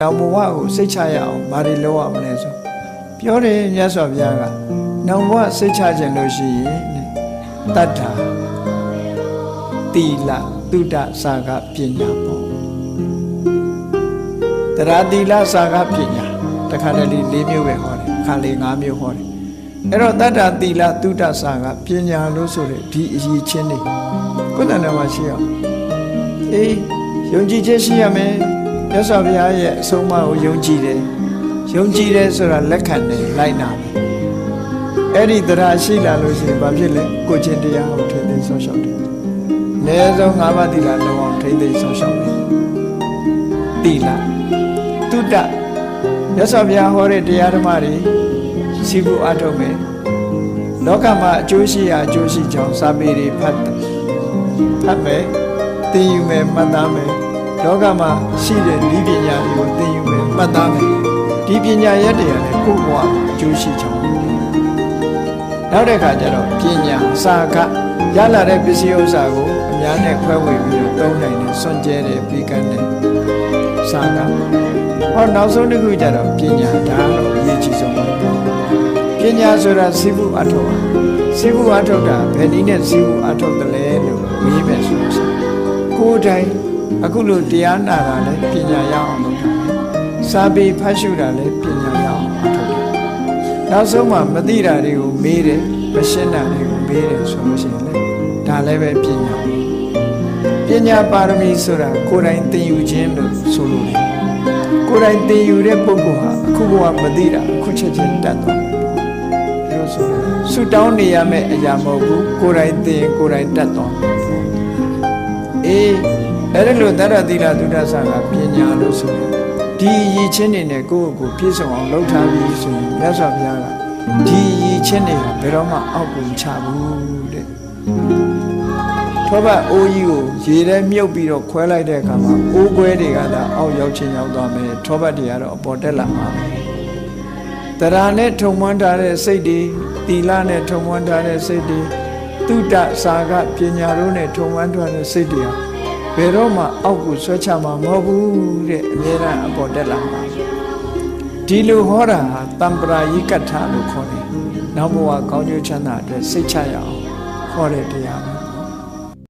နောက်ဘဝကိုစိတ်ချရအောင်ဘာတွေလုပ်ရမလဲဆိုပြောတယ်မြတ်စွာဘုရားကနောက်ဘဝစိတ်ချခြင်းလို့ရှိရင်တတ္ထာတိလသုဒ္ဓစာကပညာပေါ့တရားတိလစာကပညာတခါတလေ၄မျိုးပဲဟောတယ်ခါလေ၅မျိုးဟောတယ်အဲ့တော့တတ္ထာတိလသုဒ္ဓစာကပညာလို့ဆိုတဲ့ဒီအရေးချင်းတွေကိုယ်တဏ္ဍာမှာရှိအောင်အေးယုံကြည်ခြင်းရှိရမယ်မြတ်စွာဘုရားရဲ့အဆုံးအမကိုယုံကြည်တယ်ဆိုတာလက်ခံတယ်လိုက်နာတယ်အဲ့ဒီတရားရှိလာလို့ရှိရင်ဘာဖြစ်လဲကိုယ်ချင်းတရားကိုထိသိမ်းဆောင်ရှောက်တယ်အနည်းဆုံး၅ပါးသီလလုံးအောင်ထိသိမ်းဆောင်ရှောက်တယ်သီလသုဒ္ဓမြတ်စွာဘုရားဟောတဲ့တရားဓမ္မတွေစီးပူအထုတ်မယ်လောကမှာအကျိုးရှိရာအကျိုးရှိကြောင်းစာပေတွေဖတ်မယ်သိယူမယ်မှတ်သားမယ်လောကမှာရှိတဲ့ဒီပညာတွေကိုသင်ယူမယ်မှတ်သားမယ်ဒီပညာရက်တွေကလည်းကိုယ့်ဘဝမှာအကျိုးရှိချောင်းနောက်တဲ့အခါကျတော့ပညာစာကရလာတဲ့ပစ္စည်းဥစ္စာကိုအများနဲ့ခွဲဝေပြီးတော့သုံးနိုင်တယ်စွန့်ကြဲတယ်ပြီးကန်းတယ်စာကဟောနောက်ဆုံးတစ်ခုကျတော့ပညာဒါတော့အရေးကြီးဆုံးပါပညာဆိုတာစီးပူအထောက်စီးပူအထောက်တာဘယ်နည်းနဲ့စီးပူအထောက်တယ်လဲလို့မေးမယ်ဆိုလို့ရှိရင်ကိုယ်တိုင်အခုလိုတရားနာတာလည်းပညာရအောင်လုပ်တာစာပေဖတ်ရှုတာလည်းပညာရအောင်အထောက်တယ်နောက်ဆုံးမှမသိတာတွေကိုမေးတယ်မရှင်းတာတွေကိုမေးတယ်ဆိုလို့ရှိရင်လည်းဒါလည်းပဲပညာပါရမီဆိုတာကိုယ်တိုင်သင်ယူခြင်းလို့ဆိုလို့တယ်ကိုယ်တိုင်သင်ယူတဲ့ပုဂ္ဂိုလ်ဟာအခုဘဝမသိတာအခုချက်ချင်းတတ်သွားတယ်ဒီလိုဆိုလို့ဆုတောင်းနေရမယ့်အရာမဟုတ်ဘူးကိုယ်တိုင်သင်ကိုယ်တိုင်တတ်သွားအေးအဲ့ဒါလို့တတ္တသီလသုဒ္ဓစာကပညာလို့ဆိုရင်ဒီရည်ချင်းတွေနဲ့ကိုယ့်ကိုယ်ပြည့်စုံအောင်လုပ်ထားပြီးဆိုရင်မြတ်စွာဘုရားကဒီရည်ချင်းတွေဘယ်တော့မှအောက်ကိုမချဘူးတဲ့ထောပတ်အိုးကြီးကိုရေထဲမြုပ်ပြီးတော့ခွဲလိုက်တဲ့အခါမှာအိုးခွဲတွေကသာအောက်ရောက်ချင်းရောက်သွားမယ်ထောပတ်တွေကတော့အပေါ်တက်လာမှာပဲတရားနဲ့ထုံမွမ်းထားတဲ့စိတ်တွေသီလနဲ့ထုံမွမ်းထားတဲ့စိတ်တွေသုဒ္ဓစာကပညာတို့နဲ့ထုံမွမ်းထားတဲ့စိတ်တွေဘယ်တော့မှအောက်ကိုဆွဲချမှာမဟုတ်ဘူးတဲ့အမြဲတမ်းအပေါ်တက်လာမှာဒီလိုဟောတာဟာတမ္ပရာယိကထာလို့ခေါ်တယ်နောက်ဘဝကောင်းကျိုးချမ်းသာအတွက်စိတ်ချရအောင်ဟောတဲ့တရား